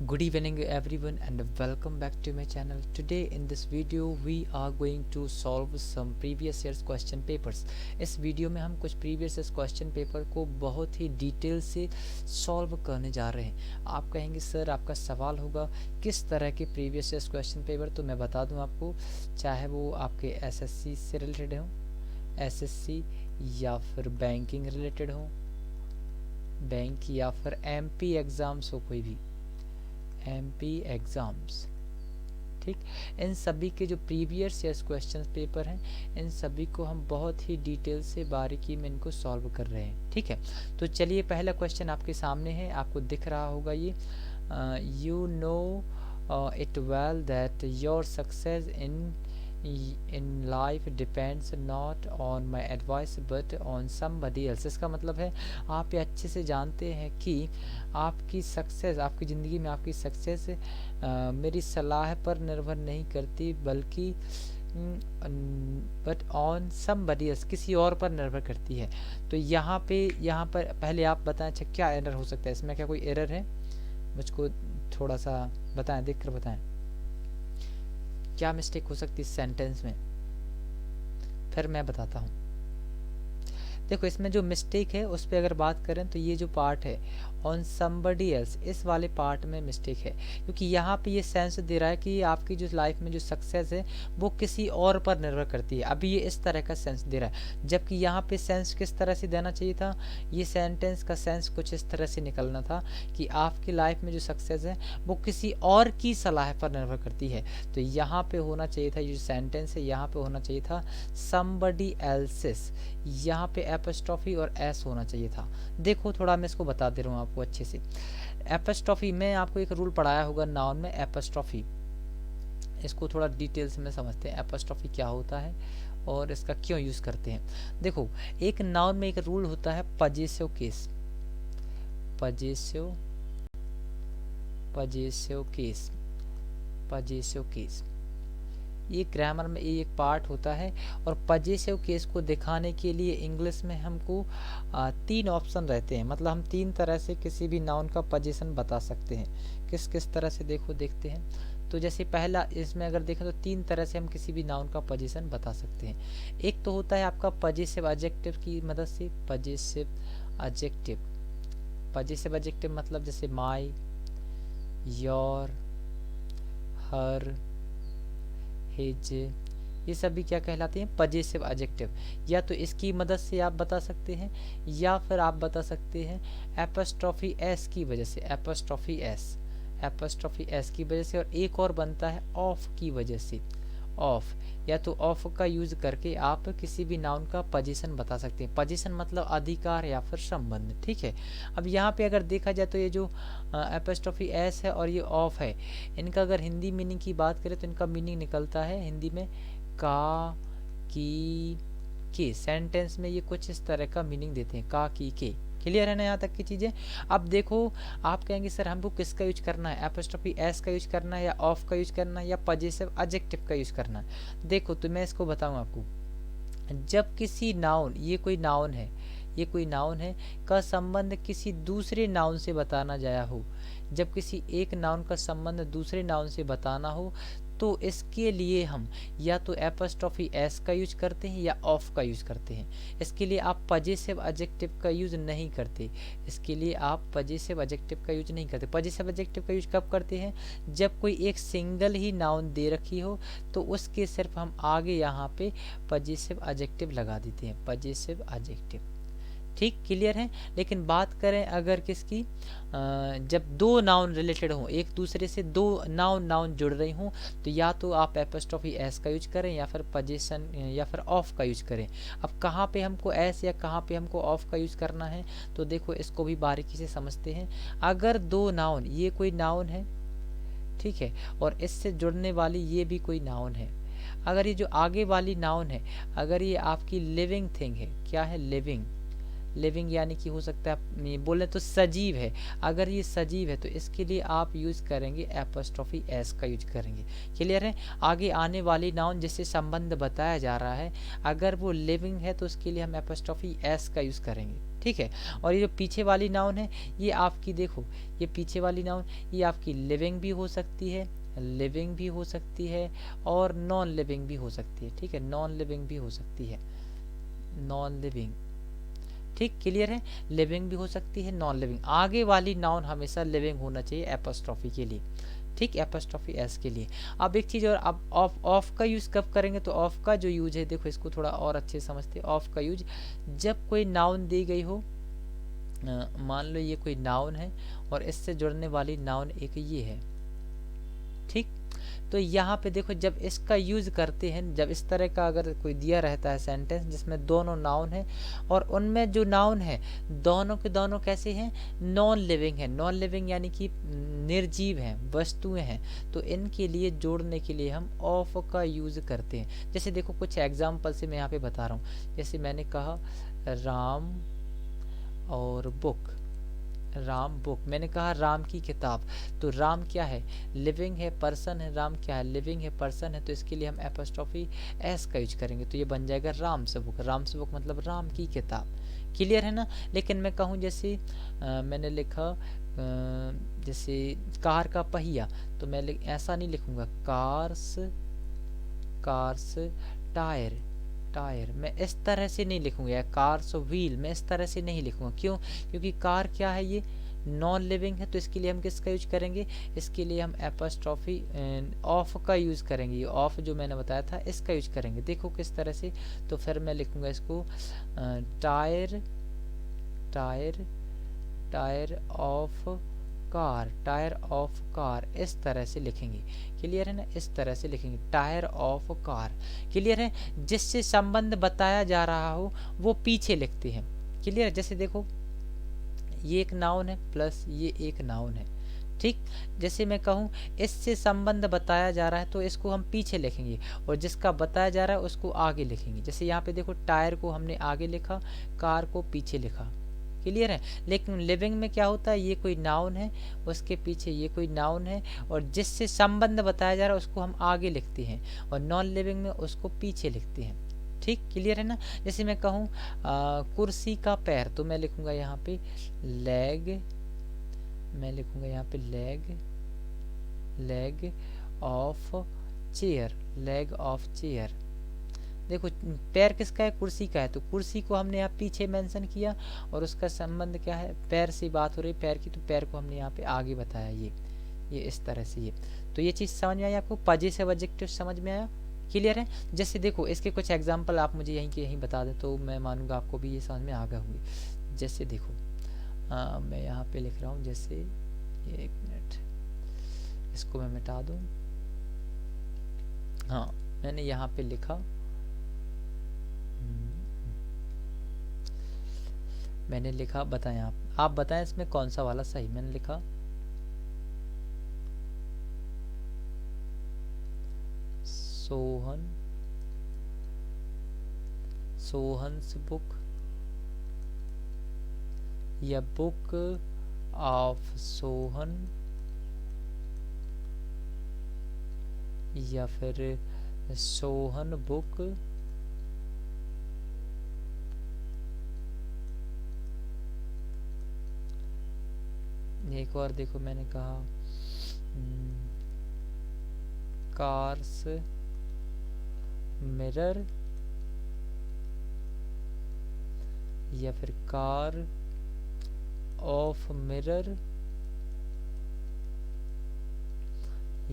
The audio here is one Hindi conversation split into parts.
Good evening everyone and welcome back to my channel. Today in this video we are going to solve some previous years question papers. इस वीडियो में हम कुछ previous years question paper को बहुत ही डिटेल से सॉल्व करने जा रहे हैं। आप कहेंगे सर आपका सवाल होगा किस तरह के previous years question paper, तो मैं बता दूं आपको, चाहे वो आपके SSC से रिलेटेड हो, SSC या फिर बैंकिंग रिलेटेड हो, बैंक या फिर MP एग्ज़ाम्स हो, कोई भी MP एग्ज़ाम्स, ठीक, इन सभी के जो प्रीवियस ईयर्स क्वेश्चन पेपर हैं इन सभी को हम बहुत ही डिटेल से बारीकी में इनको सॉल्व कर रहे हैं। ठीक है, तो चलिए पहला क्वेश्चन आपके सामने है, आपको दिख रहा होगा ये, you know it well that your success in life depends not on my advice but on somebody else। इसका मतलब है आप ये अच्छे से जानते हैं कि आपकी सक्सेस, आपकी ज़िंदगी में आपकी सक्सेस मेरी सलाह पर निर्भर नहीं करती बल्कि बट ऑन समबडी एल्स, किसी और पर निर्भर करती है। तो यहाँ पर पहले आप बताएं, अच्छा क्या एरर हो सकता है इसमें, क्या कोई एरर है, मुझको थोड़ा सा बताएं, देख कर बताएं क्या मिस्टेक हो सकती है इस सेंटेंस में, फिर मैं बताता हूँ। देखो इसमें जो मिस्टेक है उस पर अगर बात करें तो ये जो पार्ट है ऑन समबडी एल्स, इस वाले पार्ट में मिस्टेक है, क्योंकि यहाँ पे ये सेंस दे रहा है कि आपकी जो लाइफ में जो सक्सेस है वो किसी और पर निर्भर करती है। अभी ये इस तरह का सेंस दे रहा है, जबकि यहाँ पे सेंस किस तरह से देना चाहिए था, ये सेंटेंस का सेंस कुछ इस तरह से निकलना था कि आपकी लाइफ में जो सक्सेस है वो किसी और की सलाह पर निर्भर करती है। तो यहाँ पे होना चाहिए था, ये जो सेंटेंस है यहाँ पे होना चाहिए था समबडी एल्सिस, यहाँ पे एपस्ट्रॉफी और एस होना चाहिए था। देखो थोड़ा मैं इसको बता दे रहा हूँ आपको अच्छे से। एपस्ट्रॉफी में आपको एक रूल पढ़ाया होगा नाउन में, एपस्ट्रॉफी, इसको थोड़ा डिटेल से में समझते हैं एपस्ट्रॉफी क्या होता है और इसका क्यों यूज करते हैं। देखो एक नाउन में एक रूल होता है possessive case, possessive case, possessive case, ये ग्रामर में ये एक पार्ट होता है। और पजेसिव केस को दिखाने के लिए इंग्लिश में हमको 3 ऑप्शन रहते हैं, मतलब हम 3 तरह से किसी भी नाउन का पोजीशन बता सकते हैं। किस किस तरह से, देखो देखते हैं। तो जैसे पहला इसमें अगर देखें तो 3 तरह से हम किसी भी नाउन का पोजीशन बता सकते हैं। एक तो होता है आपका पजेसिव एडजेक्टिव की मदद से, पजेसिव एडजेक्टिव, पजेसिव एडजेक्टिव मतलब जैसे माई, योर, हर, हिज, ये सभी क्या कहलाते हैं, पजेसिव एडजेक्टिव। या तो इसकी मदद से आप बता सकते हैं या फिर आप बता सकते हैं एपस्ट्रॉफी एस की वजह से, एपस्ट्रॉफी एस, एपस्ट्रॉफी एस की वजह से, और एक और बनता है ऑफ की वजह से, ऑफ, या तो ऑफ का यूज करके आप किसी भी नाउन का पोजीशन बता सकते हैं। पोजीशन मतलब अधिकार या फिर संबंध। ठीक है, अब यहाँ पे अगर देखा जाए तो ये जो एपस्ट्रॉफी एस है और ये ऑफ है, इनका अगर हिंदी मीनिंग की बात करें तो इनका मीनिंग निकलता है हिंदी में का, की, के। सेंटेंस में ये कुछ इस तरह का मीनिंग देते हैं, का, की, के। क्लियर है ना यहाँ तक की चीजें। अब देखो आप कहेंगे सर हमको किसका यूज करना है, एपस्ट्रॉफी एस का यूज करना है या ऑफ का यूज करना है या पजेसिव एडजेक्टिव का यूज करना है। देखो तो मैं इसको बताऊं आपको, जब किसी नाउन, ये कोई नाउन है, ये कोई नाउन है का संबंध किसी दूसरे नाउन से बताना जाया हो, जब किसी एक नाउन का संबंध दूसरे नाउन से बताना हो तो इसके लिए हम या तो एपस्ट्रॉफी एस का यूज करते हैं या ऑफ का यूज करते हैं। इसके लिए आप पजेसिव एडजेक्टिव का यूज नहीं करते, इसके लिए आप पजेसिव एडजेक्टिव का यूज नहीं करते। पजेसिव एडजेक्टिव का यूज कब करते हैं, जब कोई एक सिंगल ही नाउन दे रखी हो तो उसके सिर्फ हम आगे यहाँ पे पजेसिव एडजेक्टिव लगा देते हैं, पजेसिव एडजेक्टिव। ठीक, क्लियर है। लेकिन बात करें अगर किसकी, जब 2 नाउन रिलेटेड हों, एक दूसरे से 2 नाउन जुड़ रही हों, तो या तो आप एपस्ट्रॉफी एस का यूज करें या फिर पोजीशन या फिर ऑफ का यूज करें। अब कहाँ पे हमको एस या कहाँ पे हमको ऑफ का यूज करना है, तो देखो इसको भी बारीकी से समझते हैं। अगर 2 नाउन, ये कोई नाउन है, ठीक है, और इससे जुड़ने वाली ये भी कोई नाउन है, अगर ये जो आगे वाली नाउन है अगर ये आपकी लिविंग थिंग है, क्या है, लिविंग, लिविंग यानी कि हो सकता है बोले तो सजीव है, अगर ये सजीव है तो इसके लिए आप यूज करेंगे एपस्ट्रॉफी एस का यूज करेंगे। क्लियर है। आगे आने वाली नाउन जिससे संबंध बताया जा रहा है अगर वो लिविंग है तो उसके लिए हम एपस्ट्रॉफी एस का यूज करेंगे। ठीक है। और ये जो पीछे वाली नाउन है, ये आपकी देखो, ये पीछे वाली नाउन ये आपकी लिविंग भी हो सकती है, लिविंग भी हो सकती है और नॉन लिविंग भी हो सकती है, ठीक है, नॉन लिविंग भी हो सकती है, नॉन लिविंग, ठीक, क्लियर है। लिविंग भी हो सकती है, नॉन लिविंग। आगे वाली नाउन हमेशा लिविंग होना चाहिए एपोस्ट्रोफी के लिए, ठीक, एपोस्ट्रोफी एस के लिए। अब एक चीज़ और, अब ऑफ, ऑफ का यूज़ कब करेंगे, तो ऑफ का जो यूज है, देखो इसको थोड़ा और अच्छे समझते हैं। ऑफ का यूज जब कोई नाउन दी गई हो, मान लो ये कोई नाउन है और इससे जुड़ने वाली नाउन एक ये है, ठीक, तो यहाँ पे देखो जब इसका यूज करते हैं, जब इस तरह का अगर कोई दिया रहता है सेंटेंस जिसमें दोनों नाउन है और उनमें जो नाउन है दोनों के दोनों कैसे हैं, नॉन लिविंग है, नॉन लिविंग यानी कि निर्जीव हैं, वस्तुएं हैं, तो इनके लिए जोड़ने के लिए हम ऑफ का यूज करते हैं। जैसे देखो कुछ एग्जाम्पल से मैं यहाँ पे बता रहा हूँ, जैसे मैंने कहा राम और बुक, राम बुक, मैंने कहा राम की किताब, तो राम क्या है, लिविंग है, पर्सन है, राम क्या है, लिविंग है, पर्सन है, तो इसके लिए हम एपोस्ट्रोफी एस का यूज करेंगे, तो ये बन जाएगा राम से बुक, राम से बुक मतलब राम की किताब, क्लियर है ना। लेकिन मैं कहूँ जैसे मैंने लिखा जैसे कार का पहिया, तो मैं ऐसा नहीं लिखूंगा कार्स, कार्स टायर, टायर, मैं इस तरह से नहीं लिखूंगा, या कार्स व्हील, मैं इस तरह से नहीं लिखूंगा, क्यों, क्योंकि कार क्या है, ये नॉन लिविंग है, तो इसके लिए हम किसका यूज करेंगे, इसके लिए हम एपोस्ट्रोफी ऑफ का यूज करेंगे, ये ऑफ जो मैंने बताया था इसका यूज करेंगे। देखो किस तरह से, तो फिर मैं लिखूंगा इसको tyre, tyre, tyre of car, tyre of car, इस तरह से लिखेंगे, क्लियर है ना, इस तरह से लिखेंगे टायर ऑफ कार, क्लियर है। जिससे संबंध बताया जा रहा हो वो पीछे लिखते हैं, क्लियर है। जैसे देखो ये एक नाउन है प्लस ये एक नाउन है, ठीक, जैसे मैं कहूँ इससे संबंध बताया जा रहा है तो इसको हम पीछे लिखेंगे और जिसका बताया जा रहा है उसको आगे लिखेंगे। जैसे यहाँ पे देखो टायर को हमने आगे लिखा, कार को पीछे लिखा, क्लियर है। लेकिन लिविंग में क्या होता है, ये कोई नाउन है, उसके पीछे ये कोई नाउन है और जिससे संबंध बताया जा रहा है उसको हम आगे लिखते हैं और नॉन लिविंग में उसको पीछे लिखते हैं, ठीक, क्लियर है ना। जैसे मैं कहूँ कुर्सी का पैर, तो मैं लिखूंगा यहाँ पे लेग, मैं लिखूंगा यहाँ पे leg, leg of chair, leg of chair. देखो पैर किसका है, कुर्सी का है, तो कुर्सी को हमने यहाँ पीछे मेंशन किया और उसका संबंध क्या है, पैर से बात हो रही पैर की, तो पैर को हमने यहाँ पे आगे बताया, ये इस तरह से। ये तो ये चीज़ समझ में आई आपको, पजेसिव एडजेक्टिव समझ में आया, क्लियर है। जैसे देखो इसके कुछ एग्जाम्पल आप मुझे यहीं के यहीं बता दें तो मैं मानूंगा आपको भी ये समझ में आ गए होंगे। जैसे देखो मैं यहाँ पे लिख रहा हूँ, जैसे एक मिनट इसको मैं मिटा दूँ, हाँ मैंने यहाँ पे लिखा, मैंने लिखा, बताएं आप बताएं इसमें कौन सा वाला सही। मैंने लिखा सोहन, सोहन्स बुक, या बुक ऑफ सोहन, या फिर सोहन बुक एक और देखो मैंने कहा कार्स मिरर, या फिर कार ऑफ मिरर,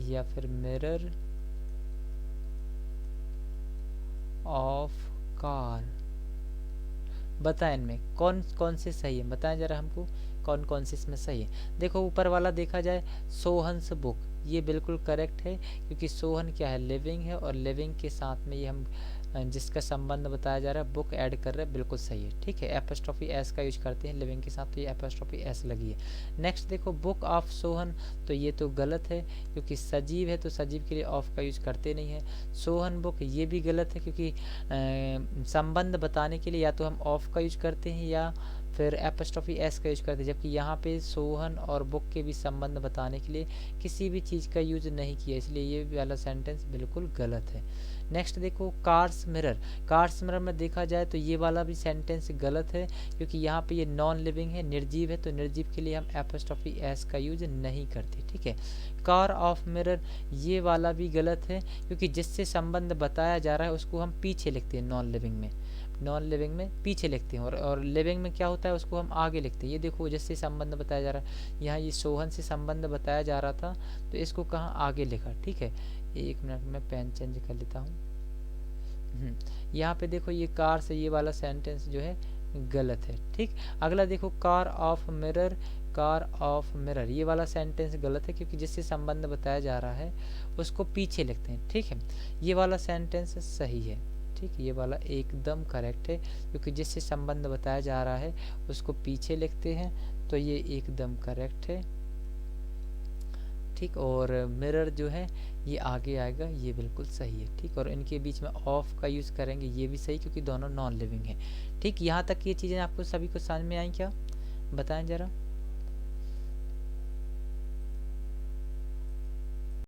या फिर मिरर ऑफ कार। बताएं इनमें कौन कौन से सही है, बताएं जरा हमको कौन कौन से इसमें सही है। देखो ऊपर वाला देखा जाए सोहन्स बुक, ये बिल्कुल करेक्ट है क्योंकि सोहन क्या है, लिविंग है और लिविंग के साथ में ये हम जिसका संबंध बताया जा रहा है बुक ऐड कर रहे हैं, बिल्कुल सही है, ठीक है। एपोस्ट्रोफी एस का यूज करते हैं लिविंग के साथ, तो ये एपोस्ट्रोफी एस लगी है। नेक्स्ट देखो बुक ऑफ सोहन, तो ये तो गलत है क्योंकि सजीव है तो सजीव के लिए ऑफ का यूज करते नहीं है। सोहन बुक ये भी गलत है क्योंकि संबंध बताने के लिए या तो हम ऑफ का यूज करते हैं या फिर एपोस्ट्रोफी एस का यूज करते हैं, जबकि यहाँ पे सोहन और बुक के भी संबंध बताने के लिए किसी भी चीज़ का यूज नहीं किया, इसलिए ये वाला सेंटेंस बिल्कुल गलत है। नेक्स्ट देखो कार्स मिरर। कार्स मिरर में देखा जाए तो ये वाला भी सेंटेंस गलत है, क्योंकि यहाँ पे ये नॉन लिविंग है, निर्जीव है, तो निर्जीव के लिए हम एपोस्ट्रोफी एस का यूज नहीं करते, ठीक है। कार ऑफ मिरर ये वाला भी गलत है, क्योंकि जिससे संबंध बताया जा रहा है उसको हम पीछे लिखते हैं नॉन लिविंग में, नॉन लिविंग में पीछे लिखते हैं, और लिविंग में क्या होता है उसको हम आगे लिखते हैं। ये देखो जिससे संबंध बताया जा रहा है, यहाँ ये सोहन से संबंध बताया जा रहा था तो इसको कहाँ आगे लिखा, ठीक है। एक मिनट में पेन चेंज कर लेता हूँ। यहाँ पे देखो ये कार से ये वाला सेंटेंस जो है गलत है, ठीक। अगला देखो car of mirror, car of mirror ये वाला सेंटेंस गलत है, क्योंकि जिससे संबंध बताया जा रहा है उसको पीछे लिखते हैं, ठीक है। ये वाला सेंटेंस सही है, ठीक, ये वाला एकदम करेक्ट है, क्योंकि जिससे संबंध बताया जा रहा है उसको पीछे लिखते हैं, तो ये एकदम करेक्ट है, ठीक। और मिरर जो है ये आगे आएगा, ये बिल्कुल सही है, ठीक। और इनके बीच में ऑफ का यूज़ करेंगे, ये भी सही, क्योंकि दोनों नॉन लिविंग है, ठीक। यहाँ तक ये चीज़ें आपको सभी को समझ में आई क्या, बताएं ज़रा।